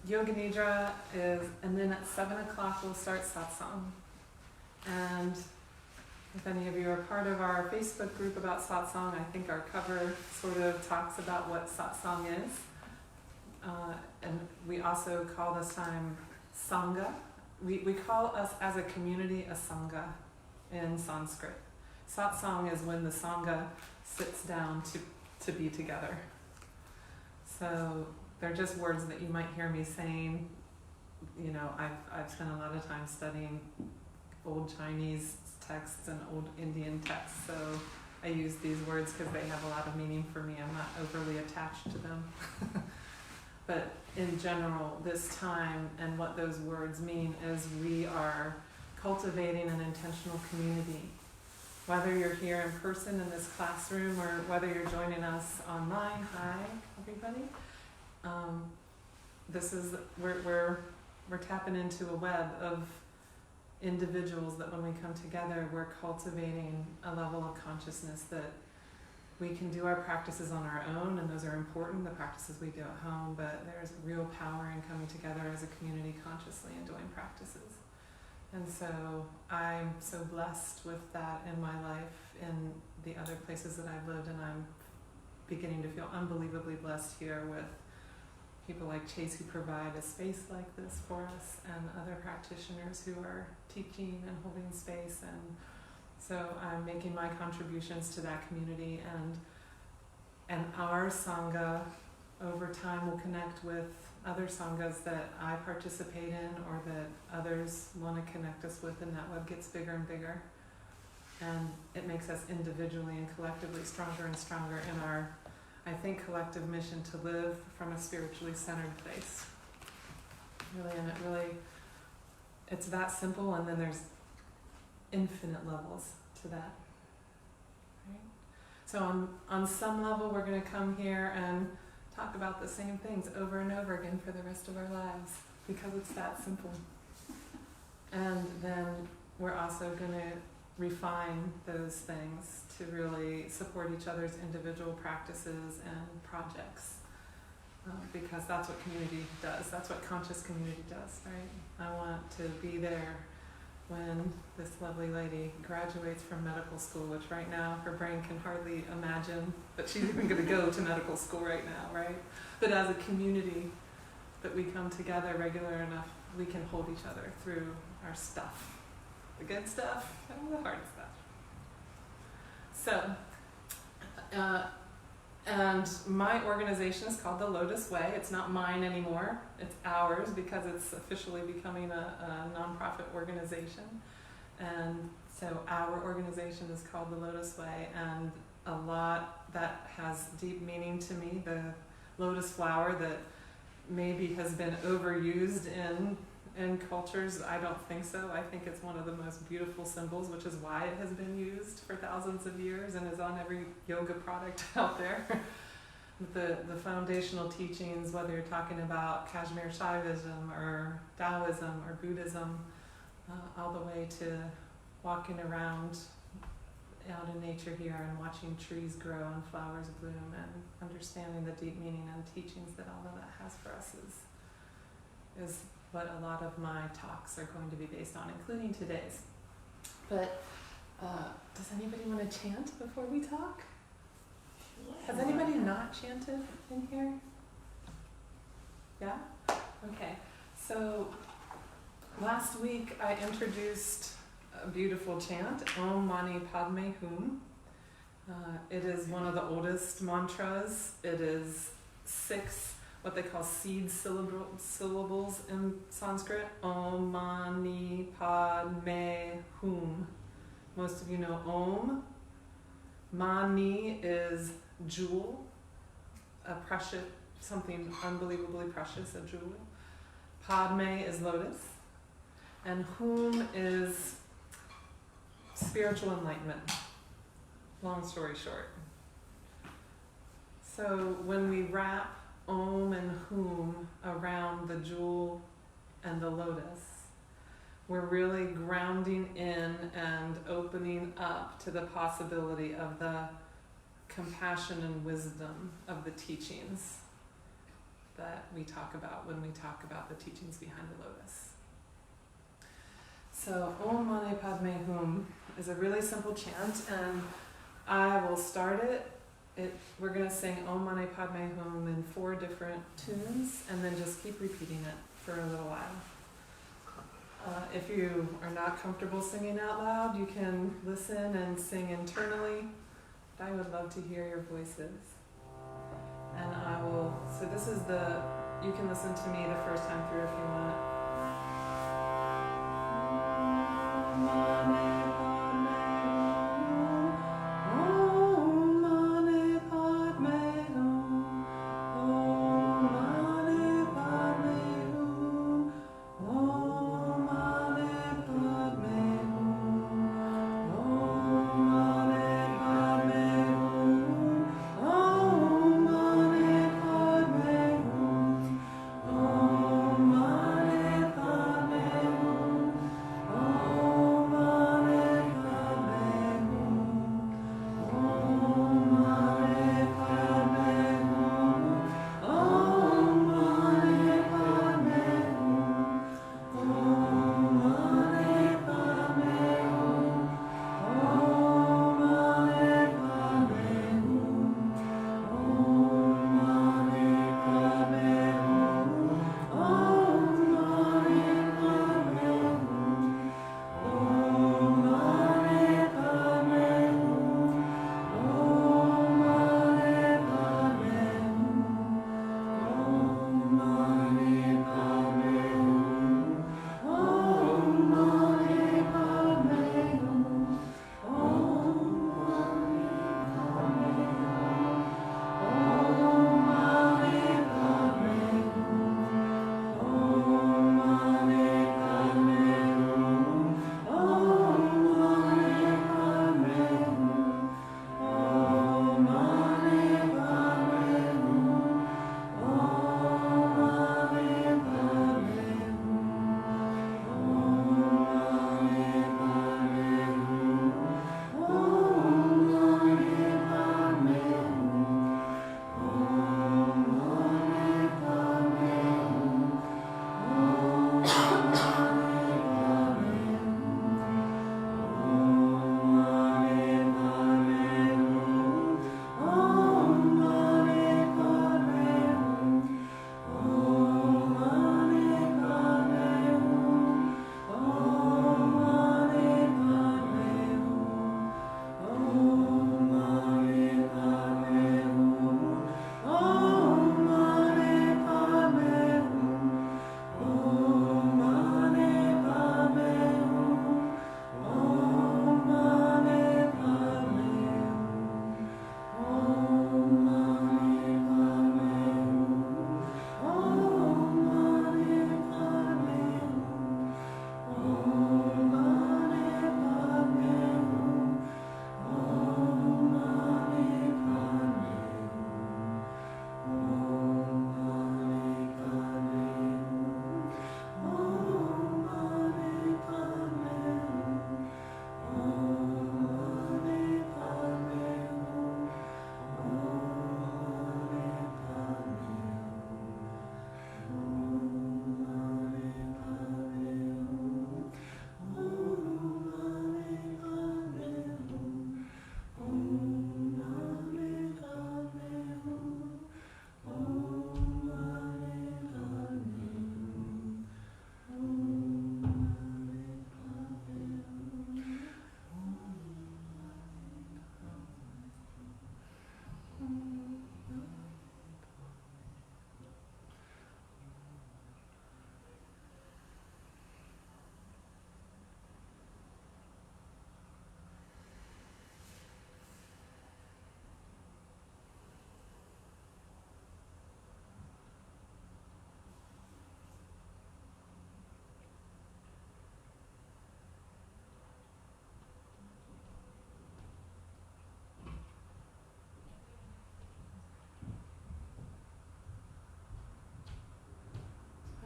Yoga Nidra is, and then at 7 o'clock we'll start satsang. And if any of you are part of our Facebook group about satsang, I think our cover sort of talks about what satsang is. And we also call this time sangha. We call us as a community a sangha in Sanskrit. Satsang is when the sangha sits down to be together. So they're just words that you might hear me saying. You know, I've spent a lot of time studying old Chinese texts and old Indian texts, so I use these words because they have a lot of meaning for me. I'm not overly attached to them. But in general, this time and what those words mean is we are cultivating an intentional community. Whether you're here in person in this classroom or whether you're joining us online, hi everybody. This is we're tapping into a web of individuals that when we come together, we're cultivating a level of consciousness that we can do our practices on our own, and those are important, the practices we do at home, but there's real power in coming together as a community consciously and doing practices. And so I'm so blessed with that in my life, in the other places that I've lived, and I'm beginning to feel unbelievably blessed here with people like Chase who provide a space like this for us, and other practitioners who are teaching and holding space. And so I'm making my contributions to that community, and our sangha over time will connect with other sanghas that I participate in or that others want to connect us with, and that web gets bigger and bigger. And it makes us individually and collectively stronger and stronger in our, I think, collective mission to live from a spiritually centered place. Really, and it's that simple, and then there's infinite levels to that. Right? So on some level, we're going to come here and talk about the same things over and over again for the rest of our lives, because it's that simple. And then we're also going to refine those things to really support each other's individual practices and projects, because that's what community does. That's what conscious community does, right? I want to be there when this lovely lady graduates from medical school, which right now her brain can hardly imagine that she's even going to go to medical school right now, right? But as a community that we come together regular enough, we can hold each other through our stuff. The good stuff and the hard stuff. So, and my organization is called the Lotus Way. It's not mine anymore. It's ours because it's officially becoming a nonprofit organization. And so our organization is called the Lotus Way, and a lot that has deep meaning to me. The lotus flower that maybe has been overused in cultures, I don't think so. I think it's one of the most beautiful symbols, which is why it has been used for thousands of years and is on every yoga product out there. The foundational teachings, whether you're talking about Kashmir Shaivism or Taoism or Buddhism, all the way to walking around out in nature here and watching trees grow and flowers bloom and understanding the deep meaning and teachings that all of that has for us is what a lot of my talks are going to be based on, including today's. But does anybody want to chant before we talk? Has anybody not chanted in here? Yeah? Okay. So last week I introduced a beautiful chant, Om Mani Padme Hum. It is one of the oldest mantras. It is 6 what they call seed syllables in Sanskrit. Om Mani Padme Hum. Most of you know Om. Mani is jewel, a precious, something unbelievably precious, a jewel. Padme is lotus. And Hum is spiritual enlightenment. Long story short. So when we wrap Om and Hum around the jewel and the lotus, we're really grounding in and opening up to the possibility of the compassion and wisdom of the teachings. that we talk about when we talk about the teachings behind the lotus. So Om Mani Padme Hum is a really simple chant, and I will start it. We're going to sing Om Mani Padme Hum in 4 different tunes, and then just keep repeating it for a little while. If you are not comfortable singing out loud, you can listen and sing internally. I would love to hear your voices. And so this is you can listen to me the first time through if you want.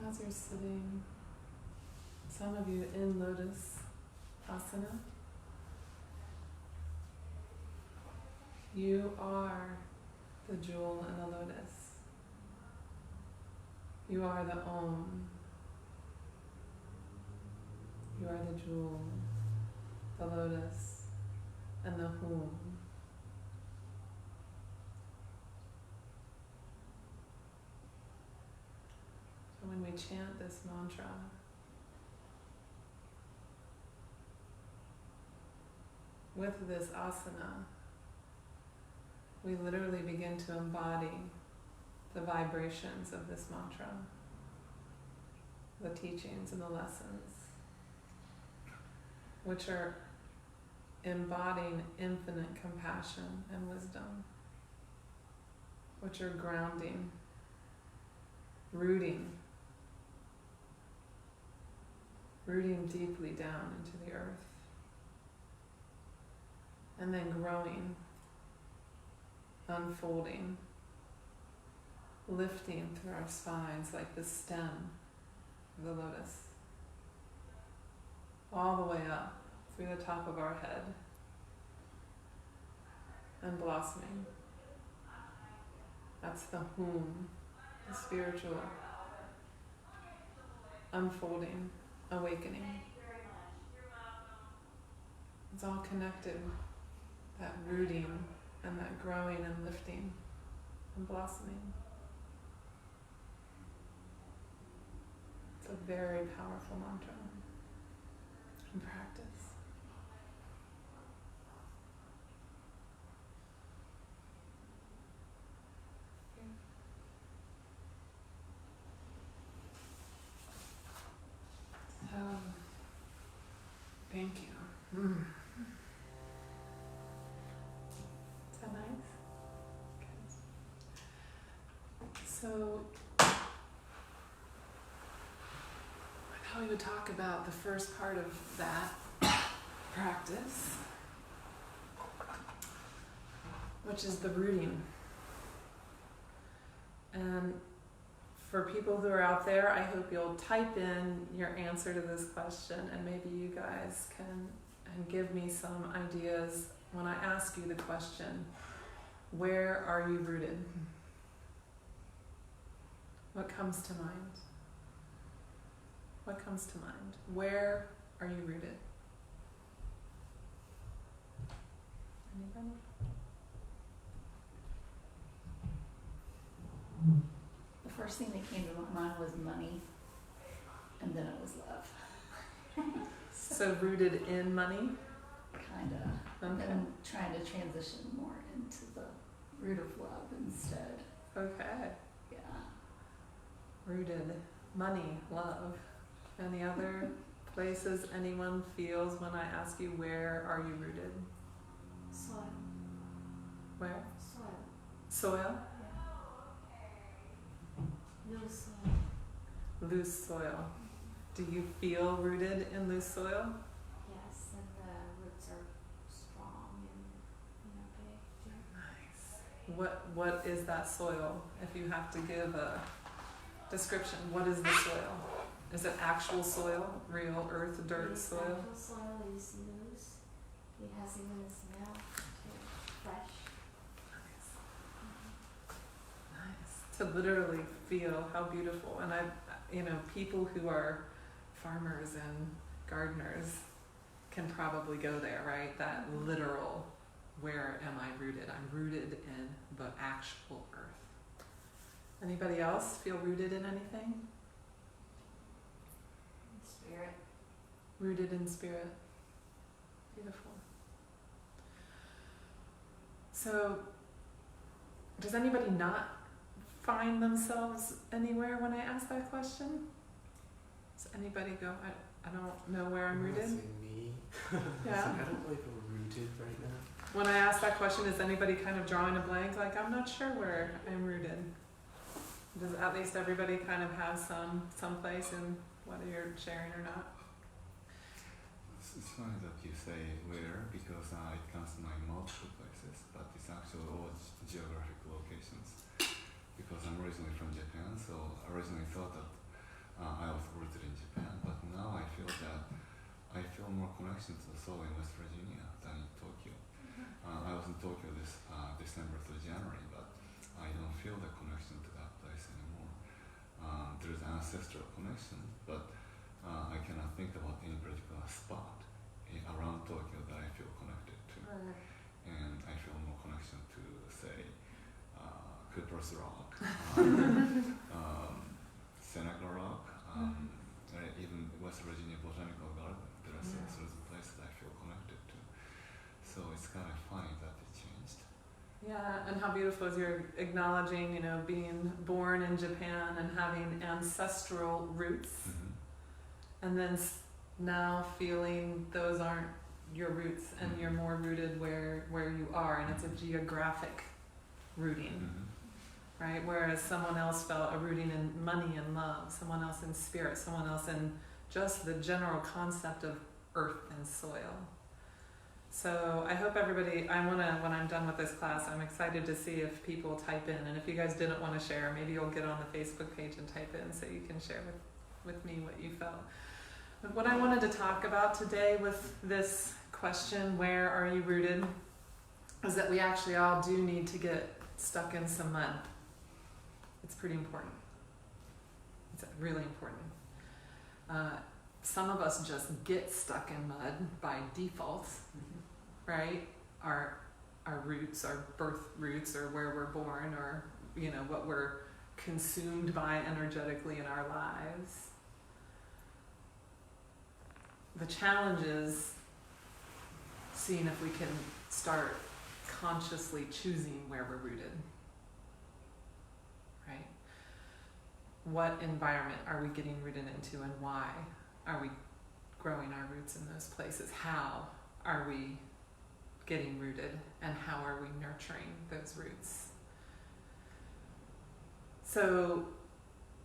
As you're sitting, some of you in lotus asana, you are the jewel in the lotus. You are the Om. You are the jewel, the lotus, and the Hum. So when we chant this mantra, with this asana, we literally begin to embody the vibrations of this mantra, the teachings and the lessons, which are embodying infinite compassion and wisdom, which are grounding, rooting deeply down into the earth, and then growing, unfolding, lifting through our spines like the stem of the lotus, all the way up through the top of our head, and blossoming. That's the Hum, the spiritual unfolding, awakening. It's all connected, that rooting and that growing and lifting and blossoming. It's a very powerful mantra in practice. So, thank you. Is that nice? Okay. So, I thought we would talk about the first part of that practice, which is the rooting. And for people who are out there, I hope you'll type in your answer to this question, and maybe you guys can give me some ideas when I ask you the question, where are you rooted? What comes to mind? What comes to mind? Where are you rooted? Anybody? The first thing that came to my mind was money, and then it was love. So rooted in money? Kinda. Okay. And trying to transition more into the root of love instead. Okay. Yeah. Rooted. Money, love. Any other places anyone feels when I ask you, where are you rooted? Soil. Where? Soil. Soil? Yeah. Loose soil. Loose soil. Do you feel rooted in loose soil? Yes, and the roots are strong and big too. Nice. What is that soil? If you have to give a description, what is the soil? Is it actual soil? Real earth, dirt soil? Actual soil is loose. It has even a smell too. Fresh. Nice. To literally feel how beautiful. And people who are farmers and gardeners can probably go there, right? That literal, where am I rooted? I'm rooted in the actual earth. Anybody else feel rooted in anything? Spirit. Rooted in spirit. Beautiful. So, does anybody not find themselves anywhere when I ask that question? Does anybody go, I don't know where I'm rooted? Me? Yeah. So I don't really feel rooted right now. When I ask that question, is anybody kind of drawing a blank? Like, I'm not sure where I'm rooted. Does at least everybody kind of have some place in whether you're sharing or not? It's funny that you say where, because it comes to mind multiple places, but it's actually all geographic locations. Because I'm originally from Japan, so I originally thought that I was rooted in Japan, but now I feel that I feel more connection to the soil in West Virginia than in Tokyo. I was in Tokyo this December through January, but I don't feel the connection to that place anymore. There ancestral connection, but I cannot think about any particular spot around Tokyo that I feel connected to. And I feel more connection to, say, Cooper's Rock, Seneca Rock, even West Virginia Botanical Garden. There are certain places I feel connected to. So it's kind of funny that it changed. Yeah, and how beautiful is you're acknowledging, being born in Japan and having ancestral roots, and then now feeling those aren't your roots and you're more rooted where you are, and it's a geographic rooting, right? Whereas someone else felt a rooting in money and love, someone else in spirit, someone else in just the general concept of earth and soil. So I hope everybody, when I'm done with this class, I'm excited to see if people type in, and if you guys didn't want to share, maybe you'll get on the Facebook page and type in so you can share with me what you felt. But what I wanted to talk about today with this question, where are you rooted, is that we actually all do need to get stuck in some mud. It's pretty important. It's really important. Some of us just get stuck in mud by default, right? Our roots, our birth roots, or where we're born, or what we're consumed by energetically in our lives. The challenge is seeing if we can start consciously choosing where we're rooted, right? What environment are we getting rooted into, and why are we growing our roots in those places? How are we getting rooted, and how are we nurturing those roots? So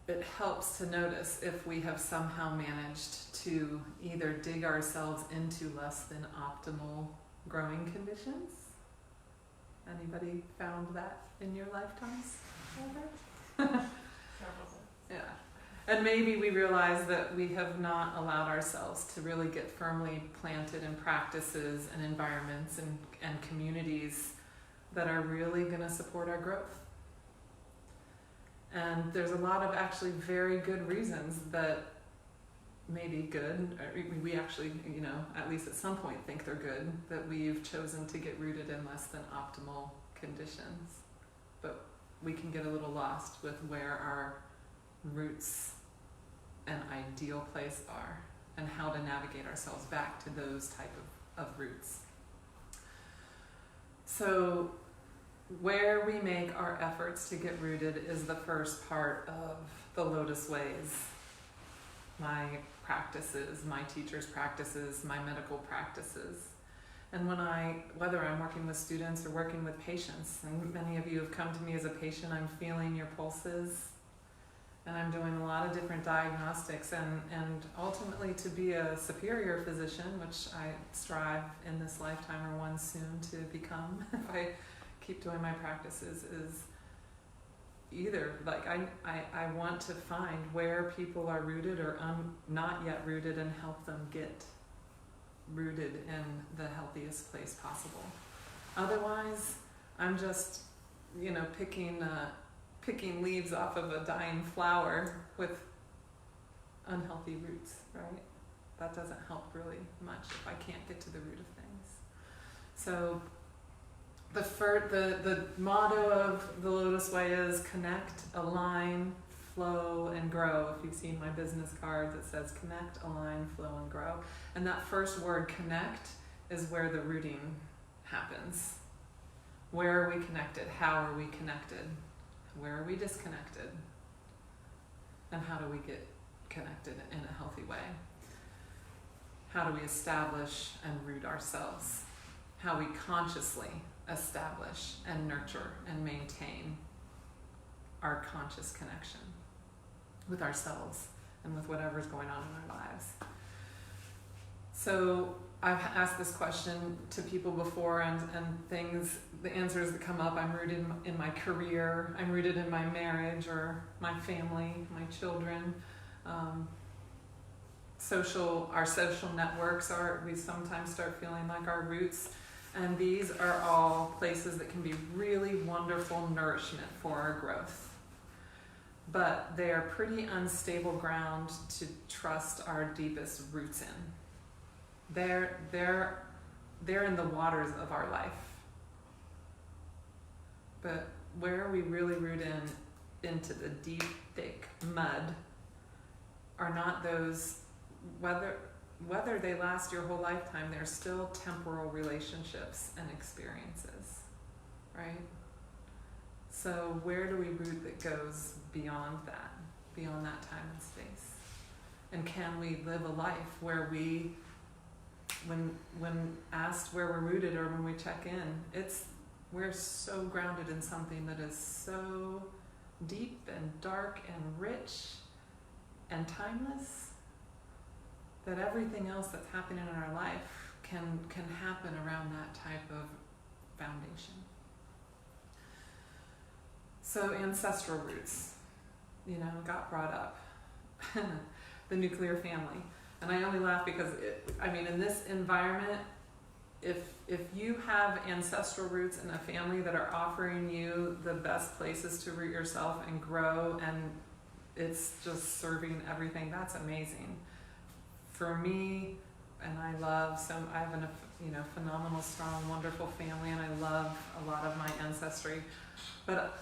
it helps to notice if we have somehow managed to either dig ourselves into less than optimal growing conditions. Anybody found that in your lifetimes? Yeah. And maybe we realize that we have not allowed ourselves to really get firmly planted in practices and environments and communities that are really going to support our growth. And there's a lot of actually very good reasons that may be good, or we actually, at least at some point think they're good, that we've chosen to get rooted in less than optimal conditions. But we can get a little lost with where our roots and ideal place are, and how to navigate ourselves back to those type of roots. So where we make our efforts to get rooted is the first part of the Lotus Ways. My practices, my teacher's practices, my medical practices. And whether I'm working with students or working with patients, and many of you have come to me as a patient, I'm feeling your pulses, and I'm doing a lot of different diagnostics, and ultimately to be a superior physician, which I strive in this lifetime or one soon to become, if I keep doing my practices, is either I want to find where people are rooted or not yet rooted, and help them get rooted in the healthiest place possible. Otherwise, I'm just picking leaves off of a dying flower with unhealthy roots, right? That doesn't help really much if I can't get to the root of things. So the motto of the Lotus Way is connect, align, flow, and grow. If you've seen my business cards, it says connect, align, flow, and grow. And that first word, connect, is where the rooting happens. Where are we connected? How are we connected? Where are we disconnected? And how do we get connected in a healthy way? How do we establish and root ourselves? How we consciously establish and nurture and maintain our conscious connection with ourselves and with whatever's going on in our lives. So I've asked this question to people before, and the answers that come up, I'm rooted in my career, I'm rooted in my marriage or my family, my children. Our social networks we sometimes start feeling like our roots. And these are all places that can be really wonderful nourishment for our growth. but they are pretty unstable ground to trust our deepest roots in. They're in the waters of our life. But where we really root into the deep, thick mud are not those, whether they last your whole lifetime, they're still temporal relationships and experiences, right? So where do we root that goes beyond that time and space? And can we live a life where we, when asked where we're rooted or when we check in, we're so grounded in something that is so deep and dark and rich and timeless that everything else that's happening in our life can happen around that type of foundation. So ancestral roots, got brought up. The nuclear family. And I only laugh because in this environment, if you have ancestral roots in a family that are offering you the best places to root yourself and grow, and it's just serving everything, that's amazing. For me, and I have a phenomenal, strong, wonderful family, and I love a lot of my ancestry. But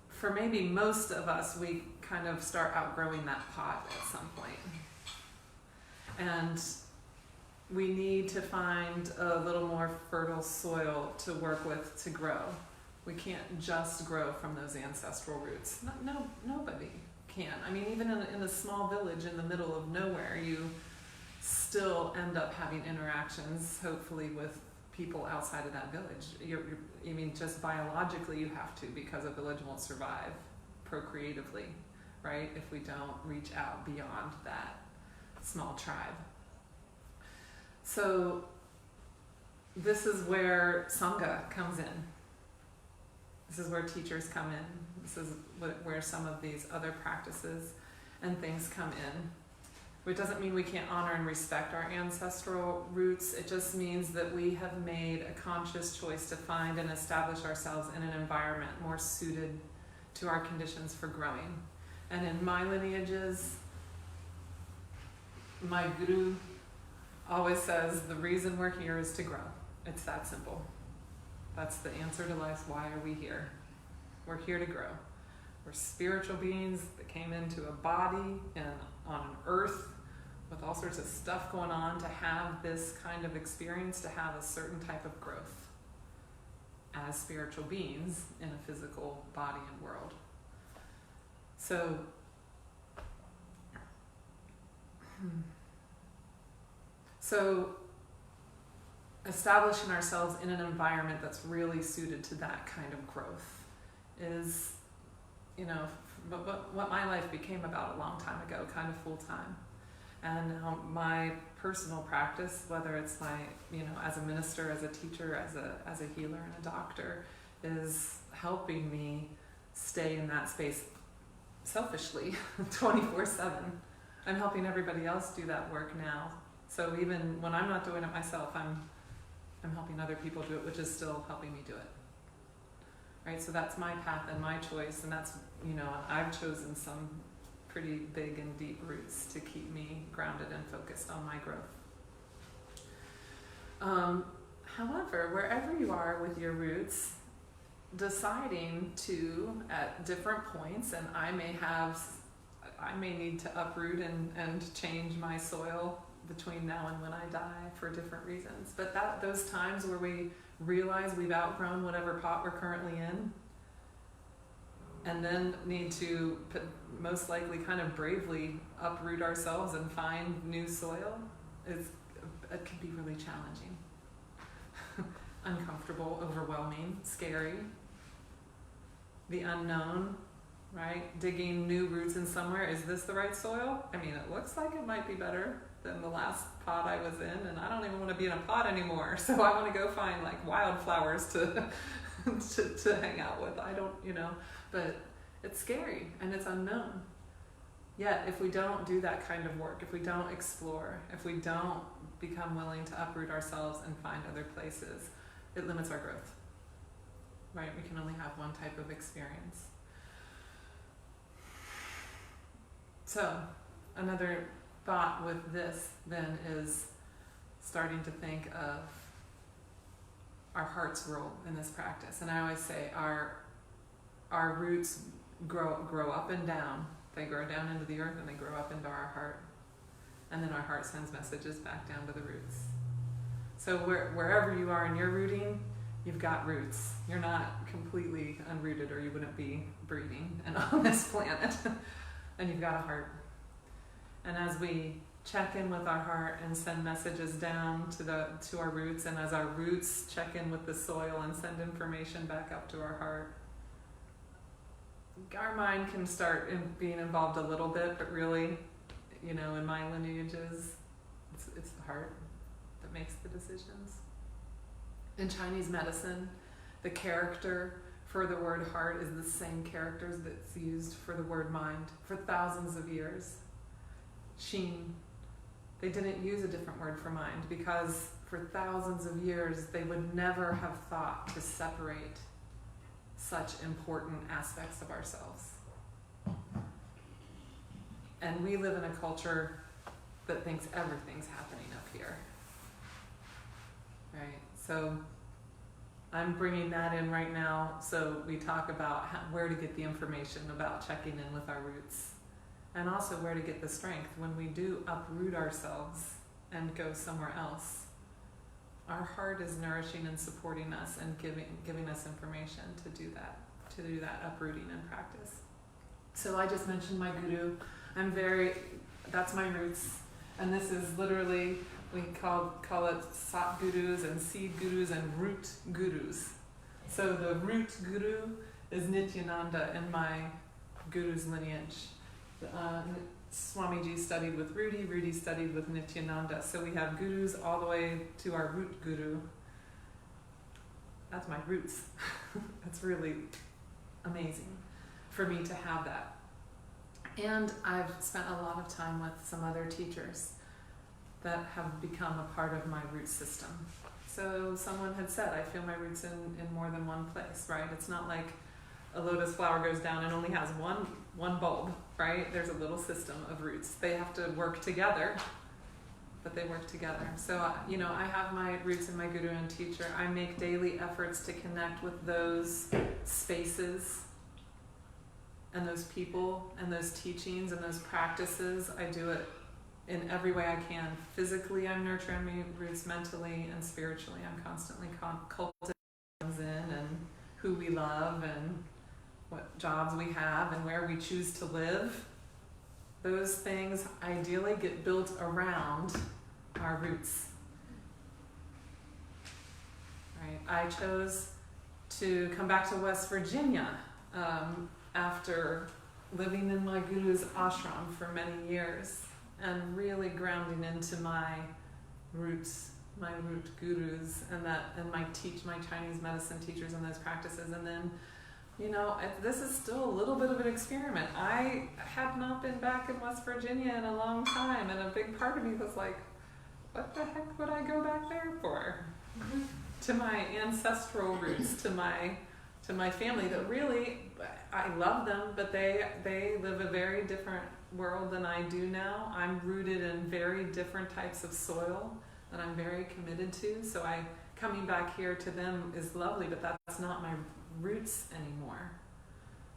for maybe most of us, we kind of start outgrowing that pot at some point. And we need to find a little more fertile soil to work with to grow. We can't just grow from those ancestral roots. Nobody can. Even in a small village in the middle of nowhere, you still end up having interactions, hopefully, with people outside of that village. Just biologically you have to, because a village won't survive procreatively, right? If we don't reach out beyond that small tribe. So this is where Sangha comes in. This is where teachers come in. This is where some of these other practices and things come in. Which doesn't mean we can't honor and respect our ancestral roots. It just means that we have made a conscious choice to find and establish ourselves in an environment more suited to our conditions for growing. And in my lineages, my guru always says the reason we're here is to grow. It's that simple. That's the answer to life. Why are we here? We're here to grow. We're spiritual beings that came into a body and on an earth with all sorts of stuff going on to have this kind of experience, to have a certain type of growth as spiritual beings in a physical body and world. So establishing ourselves in an environment that's really suited to that kind of growth is, what my life became about a long time ago, kind of full time. And now my personal practice, whether it's my, as a minister, as a teacher, as a healer and a doctor, is helping me stay in that space selfishly 24/7. I'm helping everybody else do that work now. So even when I'm not doing it myself, I'm helping other people do it, which is still helping me do it. Right? So that's my path and my choice, and that's, I've chosen some pretty big and deep roots to keep me grounded and focused on my growth. However, wherever you are with your roots, deciding to, at different points, and I may need to uproot and change my soil between now and when I die for different reasons. But those times where we realize we've outgrown whatever pot we're currently in, and then need to most likely kind of bravely uproot ourselves and find new soil, it can be really challenging. Uncomfortable, overwhelming, scary. The unknown, right? Digging new roots in somewhere. Is this the right soil? It looks like it might be better than the last pot I was in, and I don't even want to be in a pot anymore. So I want to go find wildflowers to to hang out with. I don't, but it's scary and it's unknown. Yet if we don't do that kind of work, if we don't explore, if we don't become willing to uproot ourselves and find other places, it limits our growth. Right? We can only have one type of experience. So, another thought with this then is starting to think of our heart's role in this practice. And I always say our roots grow up and down. They grow down into the earth and they grow up into our heart. And then our heart sends messages back down to the roots. So wherever you are in your rooting, you've got roots. You're not completely unrooted, or you wouldn't be breathing and on this planet. And you've got a heart. And as we check in with our heart and send messages down to our roots, and as our roots check in with the soil and send information back up to our heart, our mind can start being involved a little bit, but really, in my lineages, it's the heart that makes the decisions. In Chinese medicine, the character for the word heart is the same characters that's used for the word mind for thousands of years. Xin. They didn't use a different word for mind because for thousands of years they would never have thought to separate such important aspects of ourselves. And we live in a culture that thinks everything's happening up here. Right? So I'm bringing that in right now so we talk about where to get the information about checking in with our roots, and also where to get the strength when we do uproot ourselves and go somewhere else. Our heart is nourishing and supporting us and giving us information to do that uprooting in practice. So I just mentioned my guru. That's my roots. And this is literally, we call it sat gurus and seed gurus and root gurus. So the root guru is Nityananda in my guru's lineage. Swamiji studied with Rudy studied with Nityananda. So we have gurus all the way to our root guru. That's my roots. That's really amazing for me to have that. And I've spent a lot of time with some other teachers that have become a part of my root system. So someone had said, I feel my roots in more than one place, right? It's not like a lotus flower goes down and only has one bulb, right? There's a little system of roots. They have to work together, but they work together. So, I have my roots in my guru and teacher. I make daily efforts to connect with those spaces and those people and those teachings and those practices. I do it in every way I can. Physically, I'm nurturing my roots. Mentally and spiritually, I'm constantly cultivating in and who we love and what jobs we have and where we choose to live. Those things ideally get built around our roots. Right? I chose to come back to West Virginia after living in my guru's ashram for many years and really grounding into my roots, my root gurus, and my Chinese medicine teachers and those practices. And then, this is still a little bit of an experiment. I had not been back in West Virginia in a long time, and a big part of me was like, what the heck would I go back there for? To my ancestral roots, to my family that really, I love them, but they live a very different world than I do now. I'm rooted in very different types of soil that I'm very committed to. So coming back here to them is lovely, but that's not my roots anymore.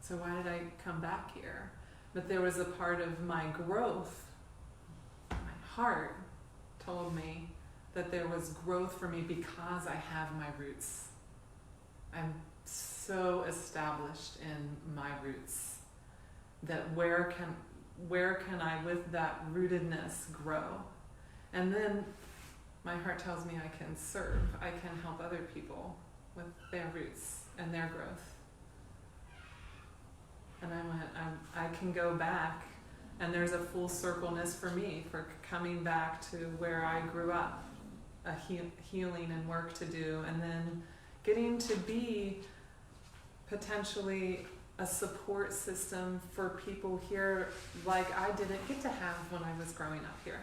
So why did I come back here? But there was a part of my growth. My heart told me that there was growth for me because I have my roots. I'm so established in my roots that where can I with that rootedness grow? And then my heart tells me I can serve, I can help other people with their roots and their growth. And I went, I can go back, and there's a full circleness for me for coming back to where I grew up, a healing and work to do, and then getting to be potentially a support system for people here like I didn't get to have when I was growing up here.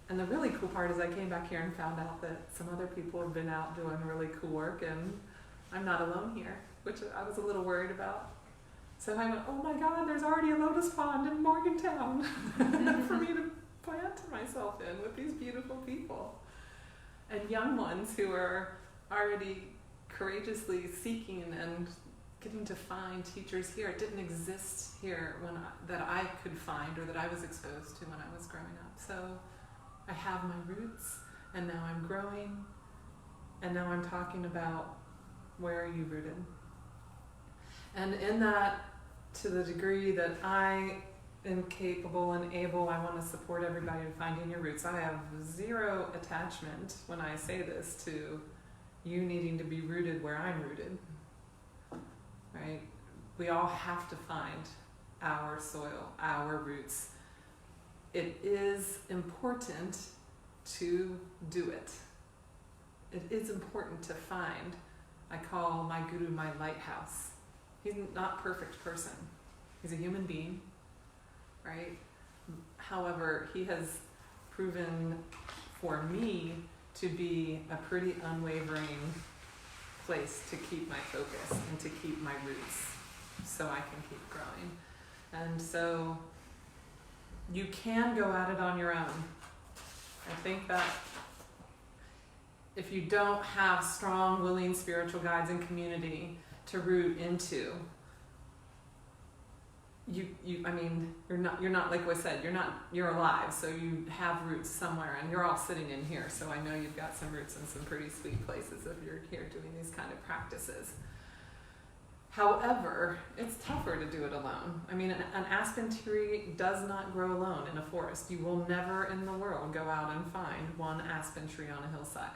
And the really cool part is I came back here and found out that some other people have been out doing really cool work, and I'm not alone here, which I was a little worried about. So I went, oh my God, there's already a lotus pond in Morgantown for me to plant myself in with these beautiful people. And young ones who are already courageously seeking and getting to find teachers here. It didn't exist here that I could find or that I was exposed to when I was growing up. So I have my roots, and now I'm growing, and now I'm talking about where are you rooted. And in that, to the degree that I am capable and able, I want to support everybody in finding your roots. I have zero attachment when I say this to you needing to be rooted where I'm rooted, right? We all have to find our soil, our roots. It is important to do it. It is important to find. I call my guru my lighthouse. He's not a perfect person. He's a human being, right? However, he has proven for me to be a pretty unwavering place to keep my focus and to keep my roots so I can keep growing. And so you can go at it on your own. I think that if you don't have strong, willing spiritual guides and community to root into, you're not like I said, you're alive, so you have roots somewhere, and you're all sitting in here, so I know you've got some roots in some pretty sweet places if you're here doing these kind of practices. However, it's tougher to do it alone. I mean, an aspen tree does not grow alone in a forest. You will never in the world go out and find one aspen tree on a hillside.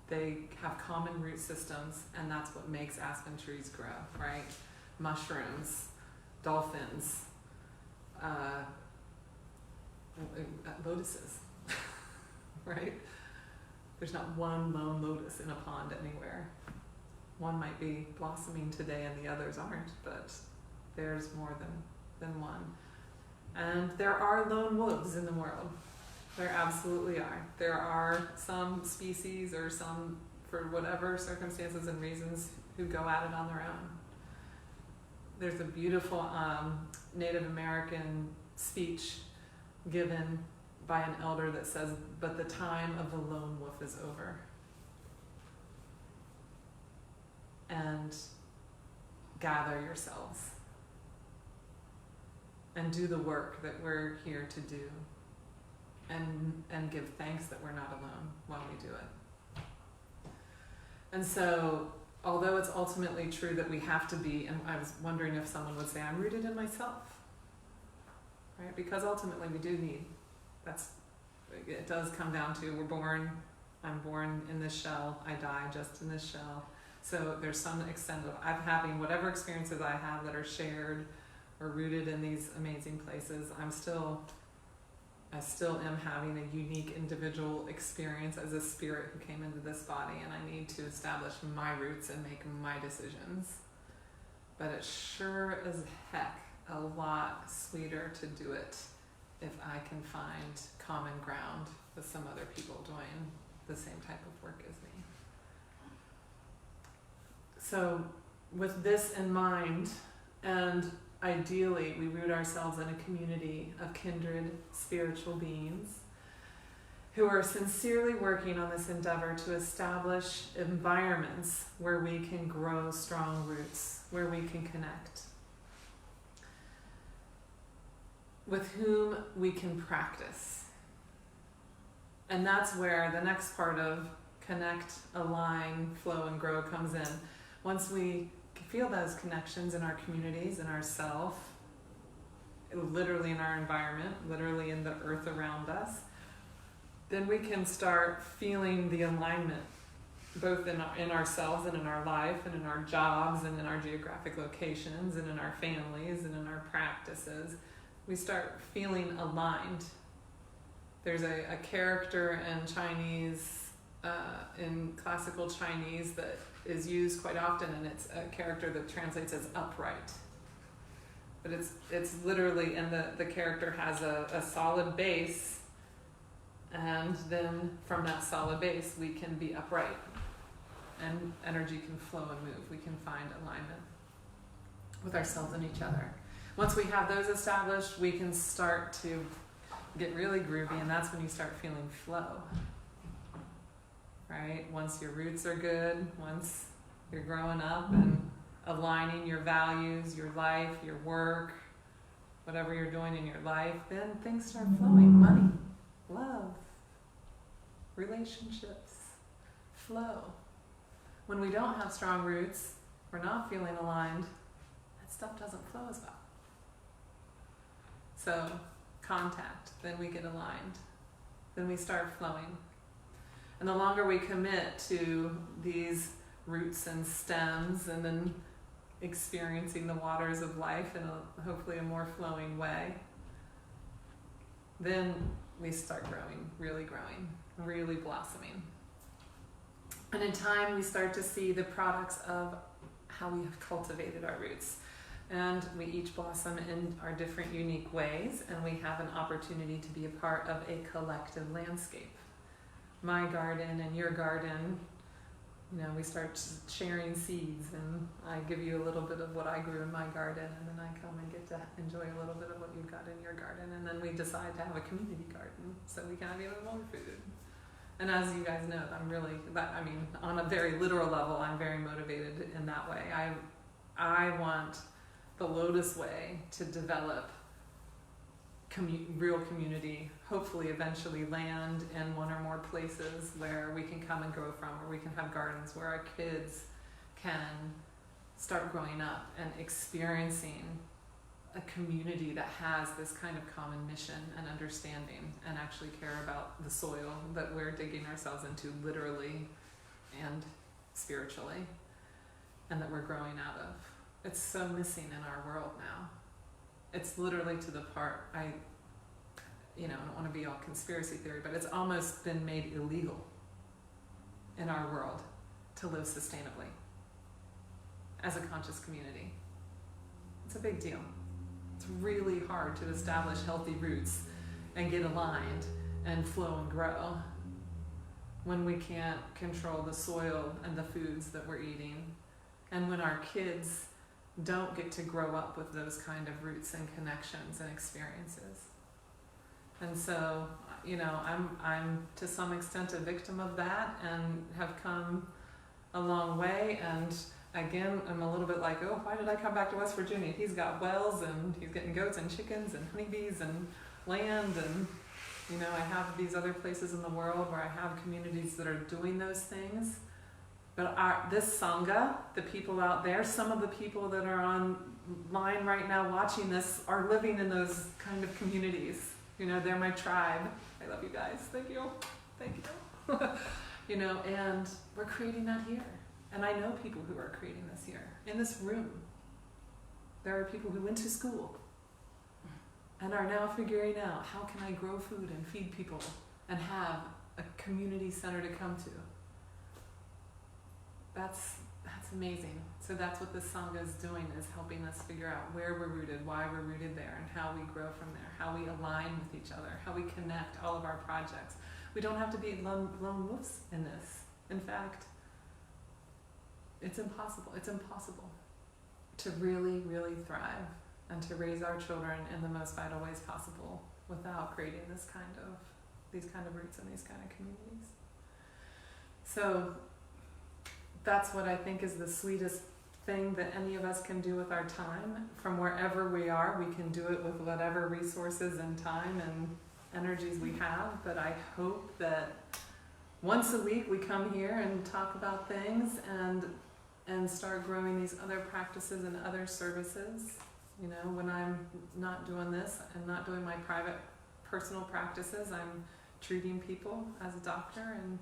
They have common root systems, and that's what makes aspen trees grow, right? Mushrooms, dolphins, lotuses, right? There's not one lone lotus in a pond anywhere. One might be blossoming today and the others aren't, but there's more than one. And there are lone wolves in the world. There absolutely are. There are some species or some, for whatever circumstances and reasons, who go at it on their own. There's a beautiful Native American speech given by an elder that says, "But the time of the lone wolf is over." And gather yourselves and do the work that we're here to do, and give thanks that we're not alone while we do it. And so, although it's ultimately true that we have to be, and I was wondering if someone would say, I'm rooted in myself, right? Because ultimately we do need, it does come down to, I'm born in this shell, I die just in this shell. So there's some extent of having whatever experiences I have that are shared or rooted in these amazing places, I still am having a unique individual experience as a spirit who came into this body, and I need to establish my roots and make my decisions. But it sure as heck a lot sweeter to do it if I can find common ground with some other people doing the same type of work as me. So with this in mind, and ideally we root ourselves in a community of kindred spiritual beings who are sincerely working on this endeavor to establish environments where we can grow strong roots, where we can connect, with whom we can practice. And that's where the next part of connect, align, flow, and grow comes in. Once we feel those connections in our communities, in ourself, literally in our environment, literally in the earth around us, then we can start feeling the alignment, both in ourselves and in our life and in our jobs and in our geographic locations and in our families and in our practices. We start feeling aligned. There's a character in Chinese, in classical Chinese, that is used quite often, and it's a character that translates as upright. But it's literally, and the character has a solid base, and then from that solid base we can be upright, and energy can flow and move. We can find alignment. with ourselves and each other. Once we have those established, we can start to get really groovy, and that's when you start feeling flow. Right? Once your roots are good, once you're growing up and aligning your values, your life, your work, whatever you're doing in your life, then things start flowing. Money, love, relationships, flow. When we don't have strong roots, we're not feeling aligned, that stuff doesn't flow as well. So, contact, then we get aligned, then we start flowing. And the longer we commit to these roots and stems and then experiencing the waters of life in hopefully a more flowing way, then we start growing, really blossoming. And in time we start to see the products of how we have cultivated our roots. And we each blossom in our different unique ways, and we have an opportunity to be a part of a collective landscape. My garden and your garden, we start sharing seeds, and I give you a little bit of what I grew in my garden, and then I come and get to enjoy a little bit of what you've got in your garden, and then we decide to have a community garden so we can have even more food. And as you guys know, on a very literal level, I'm very motivated in that way. I want the Lotus Way to develop real community, hopefully eventually land in one or more places where we can come and grow from, where we can have gardens, where our kids can start growing up and experiencing a community that has this kind of common mission and understanding and actually care about the soil that we're digging ourselves into literally and spiritually, and that we're growing out of. It's so missing in our world now. It's literally to the part, I don't want to be all conspiracy theory, but it's almost been made illegal in our world to live sustainably as a conscious community. It's a big deal. It's really hard to establish healthy roots and get aligned and flow and grow when we can't control the soil and the foods that we're eating, and when our kids don't get to grow up with those kind of roots and connections and experiences. And so, I'm to some extent a victim of that and have come a long way. And again, I'm a little bit like, oh, why did I come back to West Virginia? He's got wells and he's getting goats and chickens and honeybees and land, and I have these other places in the world where I have communities that are doing those things. But this Sangha, the people out there, some of the people that are online right now watching this are living in those kind of communities. They're my tribe. I love you guys. Thank you. And we're creating that here. And I know people who are creating this here. In this room, there are people who went to school and are now figuring out, how can I grow food and feed people and have a community center to come to? That's amazing. So that's what this Sangha is doing, is helping us figure out where we're rooted, why we're rooted there, and how we grow from there, how we align with each other, how we connect all of our projects. We don't have to be lone wolves in this. In fact, it's impossible. It's impossible to really, really thrive and to raise our children in the most vital ways possible without creating these kind of roots and these kind of communities. So that's what I think is the sweetest thing that any of us can do with our time. From wherever we are, we can do it with whatever resources and time and energies we have. But I hope that once a week we come here and talk about things and start growing these other practices and other services. When I'm not doing this and not doing my private personal practices, I'm treating people as a doctor, and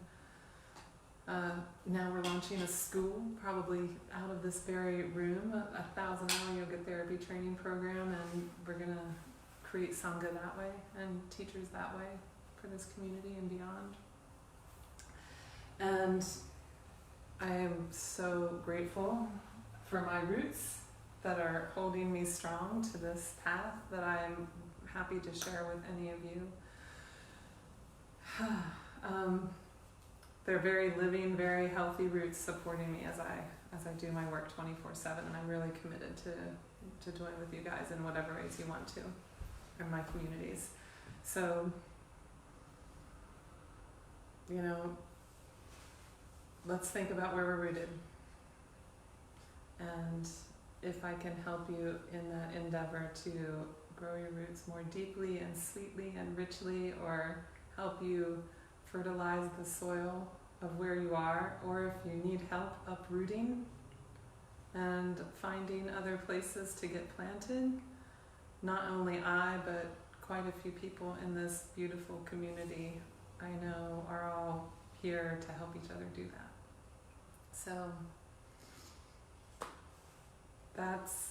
now we're launching a school, probably out of this very room, a 1,000-hour yoga therapy training program, and we're going to create Sangha that way and teachers that way for this community and beyond. And I am so grateful for my roots that are holding me strong to this path that I'm happy to share with any of you. They're very living, very healthy roots supporting me as I do my work 24/7, and I'm really committed to to join with you guys in whatever ways you want to, or my communities. So, you know, let's think about where we're rooted. And if I can help you in that endeavor to grow your roots more deeply and sweetly and richly, or help you fertilize the soil of where you are, or if you need help uprooting and finding other places to get planted, not only I, but quite a few people in this beautiful community I know are all here to help each other do that. So that's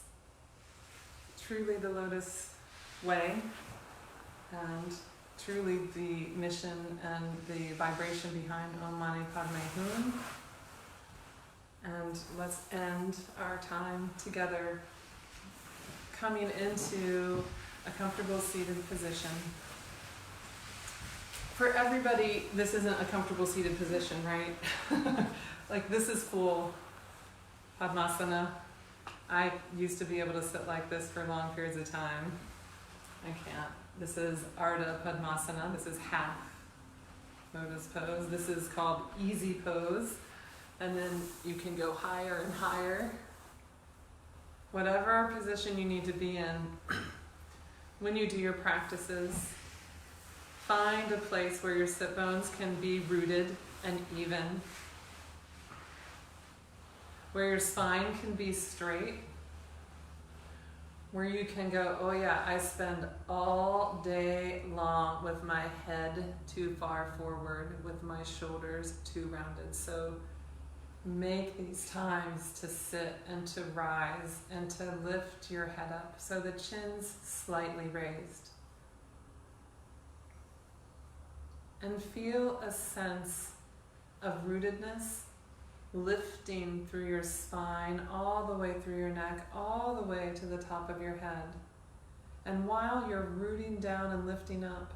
truly the Lotus Way, and truly the mission and the vibration behind Om Mani Padme Hum. And let's end our time together coming into a comfortable seated position. For everybody, this isn't a comfortable seated position, right? Like, this is full Padmasana. I used to be able to sit like this for long periods of time. I can't. This is Ardha Padmasana. This is half lotus pose. This is called easy pose. And then you can go higher and higher. Whatever position you need to be in, when you do your practices, find a place where your sit bones can be rooted and even, where your spine can be straight, where you can go, oh yeah, I spend all day long with my head too far forward, with my shoulders too rounded. So make these times to sit and to rise and to lift your head up so the chin's slightly raised. And feel a sense of rootedness lifting through your spine, all the way through your neck, all the way to the top of your head. And while you're rooting down and lifting up,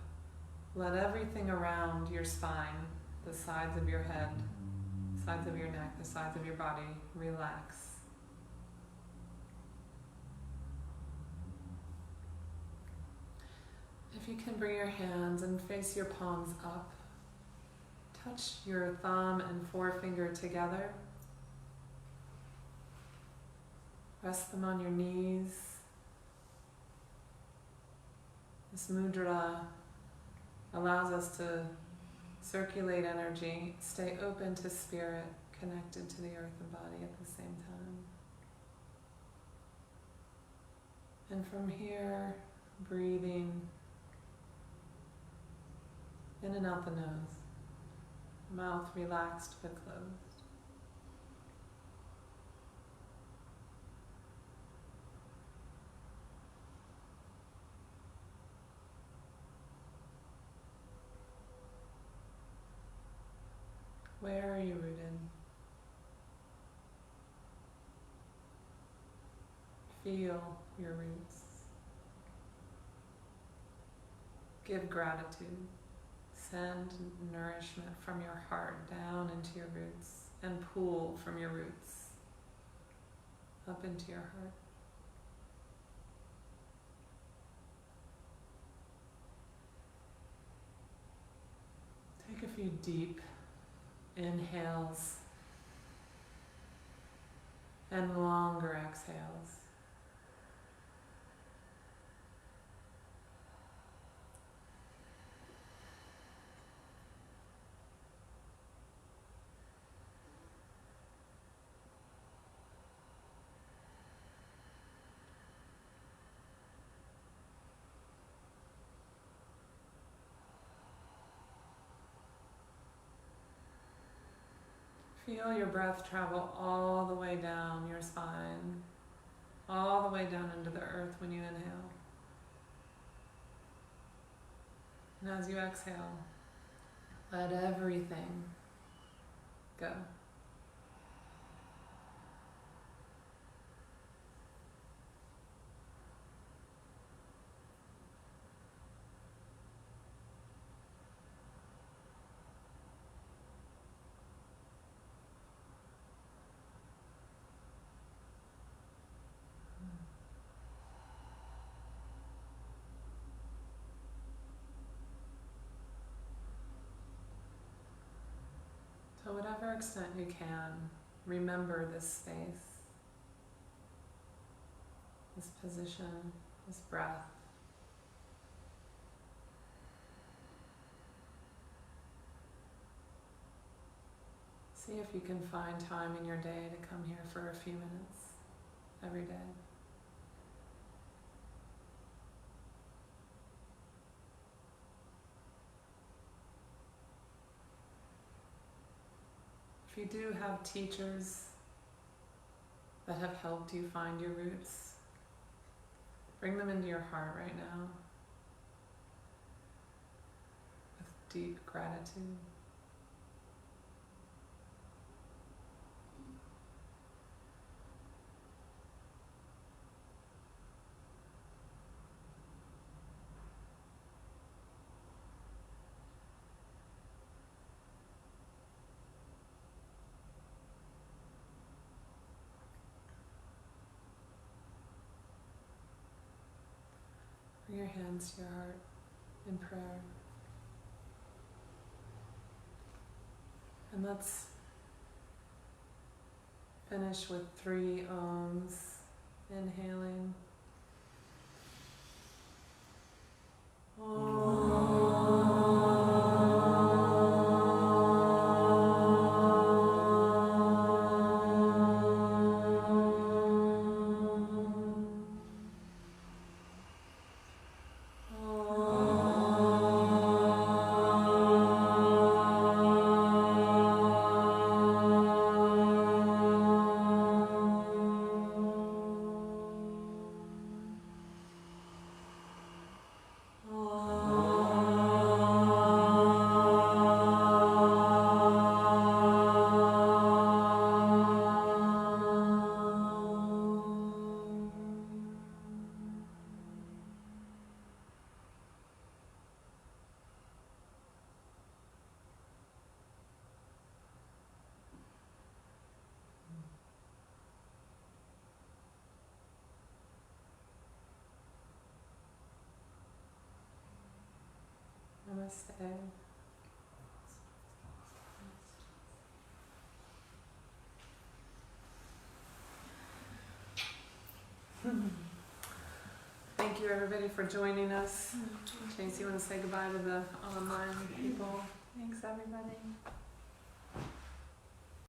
let everything around your spine, the sides of your head, sides of your neck, the sides of your body, relax. If you can bring your hands and face your palms up, touch your thumb and forefinger together. Rest them on your knees. This mudra allows us to circulate energy, stay open to spirit, connected to the earth and body at the same time. And from here, breathing in and out the nose, mouth relaxed but closed. Where are you rooted? Feel your roots. Give gratitude. Send nourishment from your heart down into your roots and pull from your roots up into your heart. Take a few deep inhales and longer exhales. Feel your breath travel all the way down your spine, all the way down into the earth when you inhale. And as you exhale, let everything go. whatever extent you can, remember this space, this position, this breath. See if you can find time in your day to come here for a few minutes every day. If you do have teachers that have helped you find your roots, bring them into your heart right now with deep gratitude. Bring your hands to your heart in prayer. And let's finish with 3 ohms. Inhaling. Namaste. Thank you everybody for joining us. James, you want to say goodbye to the online people? Thanks, everybody.